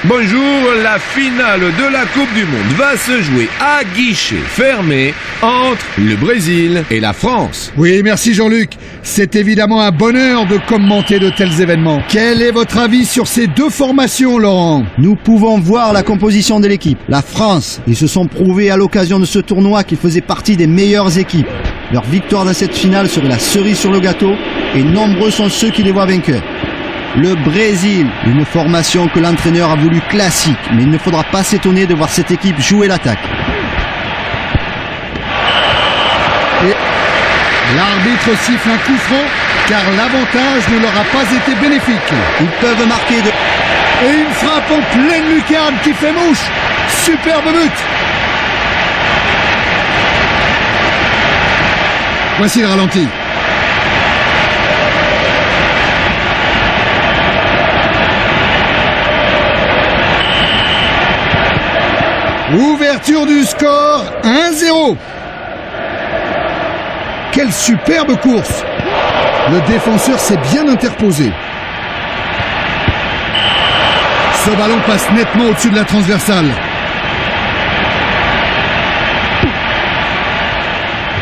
Bonjour, la finale de la Coupe du Monde va se jouer à guichet fermé entre le Brésil et la France. Oui, merci Jean-Luc. C'est évidemment un bonheur de commenter de tels événements. Quel est votre avis sur ces deux formations, Laurent? Nous pouvons voir la composition de l'équipe. La France, ils se sont prouvés à l'occasion de ce tournoi qu'ils faisaient partie des meilleures équipes. Leur victoire dans cette finale serait la cerise sur le gâteau et nombreux sont ceux qui les voient vainqueurs. Le Brésil, une formation que l'entraîneur a voulu classique, mais il ne faudra pas s'étonner de voir cette équipe jouer l'attaque. Et l'arbitre siffle un coup franc, car l'avantage ne leur a pas été bénéfique. Ils peuvent marquer de... Et une frappe en pleine lucarne qui fait mouche. Superbe but. Voici le ralenti. Ouverture du score, 1-0. Quelle superbe course. Le défenseur s'est bien interposé. Ce ballon passe nettement au-dessus de la transversale.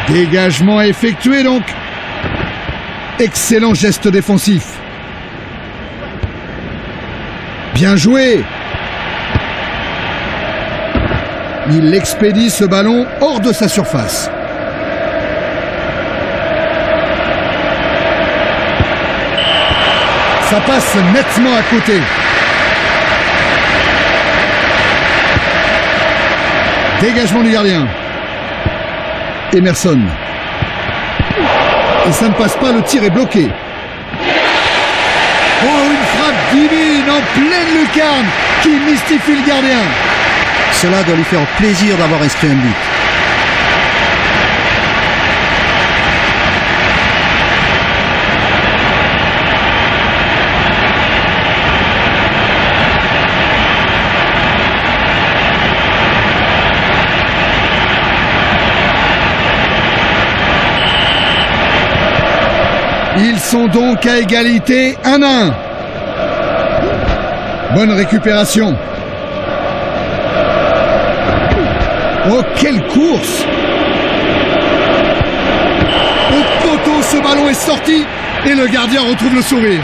Dégagement effectué donc. Excellent geste défensif. Bien joué. Il expédie ce ballon hors de sa surface. Ça passe nettement à côté. Dégagement du gardien. Emerson. Et ça ne passe pas, le tir est bloqué. Oh, une frappe divine en pleine lucarne qui mystifie le gardien. Cela doit lui faire plaisir d'avoir inscrit un but. Ils sont donc à égalité 1-1. Bonne récupération. Oh, quelle course! Au poteau, ce ballon est sorti et le gardien retrouve le sourire.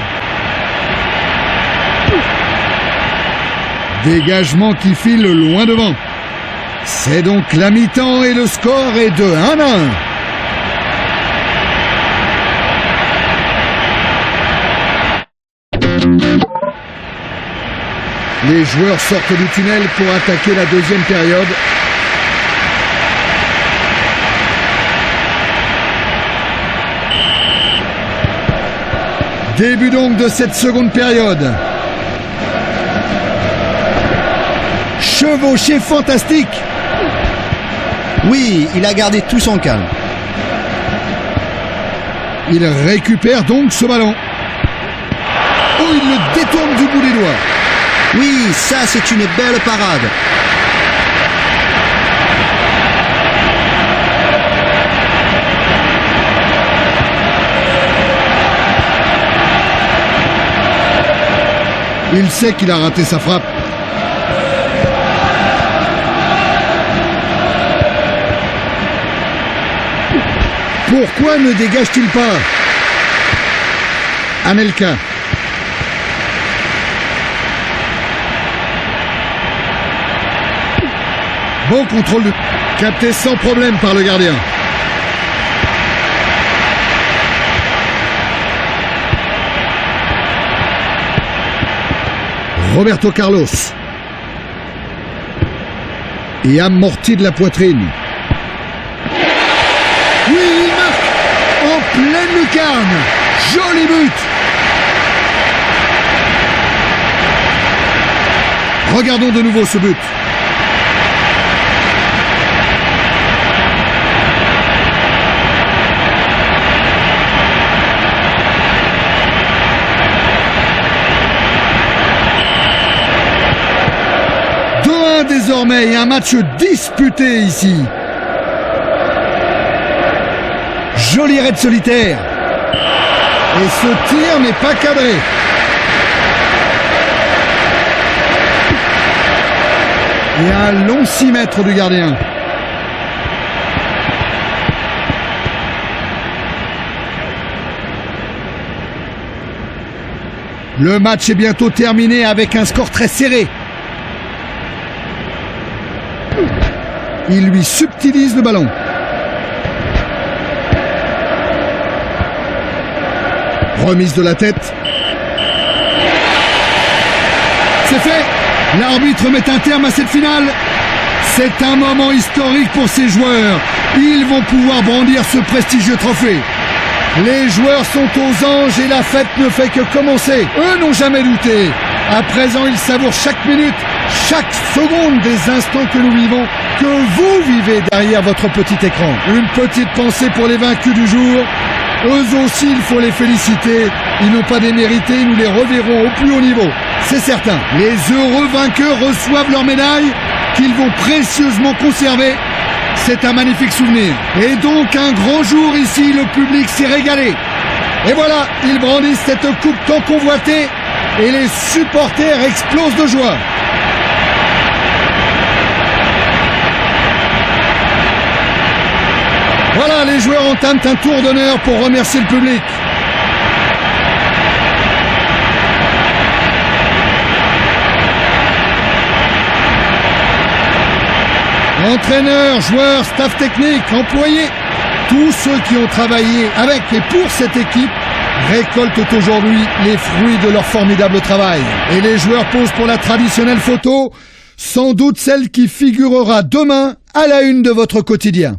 Dégagement qui file loin devant. C'est donc la mi-temps et le score est de 1-1. Les joueurs sortent du tunnel pour attaquer la deuxième période. Début donc de cette seconde période. Chevauché fantastique. Oui, il a gardé tout son calme. Il récupère donc ce ballon. Oh, il le détourne du bout des doigts. Oui, ça c'est une belle parade. Il sait qu'il a raté sa frappe. Pourquoi ne dégage-t-il pas? Anelka. Bon contrôle de... capté sans problème par le gardien. Roberto Carlos. Et amorti de la poitrine. Oui, il marque en pleine lucarne. Joli but. Regardons de nouveau ce but. Désormais, un match disputé ici. Joli raid solitaire. Et ce tir n'est pas cadré. Et un long 6 mètres du gardien. Le match est bientôt terminé avec un score très serré. Il lui subtilise le ballon. Remise de la tête. C'est fait. L'arbitre met un terme à cette finale. C'est un moment historique pour ces joueurs. Ils vont pouvoir brandir ce prestigieux trophée. Les joueurs sont aux anges et la fête ne fait que commencer. Eux n'ont jamais douté. À présent, ils savourent chaque minute, chaque seconde des instants que nous vivons, que vous vivez derrière votre petit écran. Une petite pensée pour les vaincus du jour. Eux aussi, il faut les féliciter. Ils n'ont pas démérité, nous les reverrons au plus haut niveau. C'est certain. Les heureux vainqueurs reçoivent leur médaille qu'ils vont précieusement conserver. C'est un magnifique souvenir. Et donc un grand jour ici, le public s'est régalé. Et voilà, ils brandissent cette coupe tant convoitée et les supporters explosent de joie. Voilà, les joueurs entament un tour d'honneur pour remercier le public. Entraîneurs, joueurs, staff technique, employés, tous ceux qui ont travaillé avec et pour cette équipe récoltent aujourd'hui les fruits de leur formidable travail. Et les joueurs posent pour la traditionnelle photo, sans doute celle qui figurera demain à la une de votre quotidien.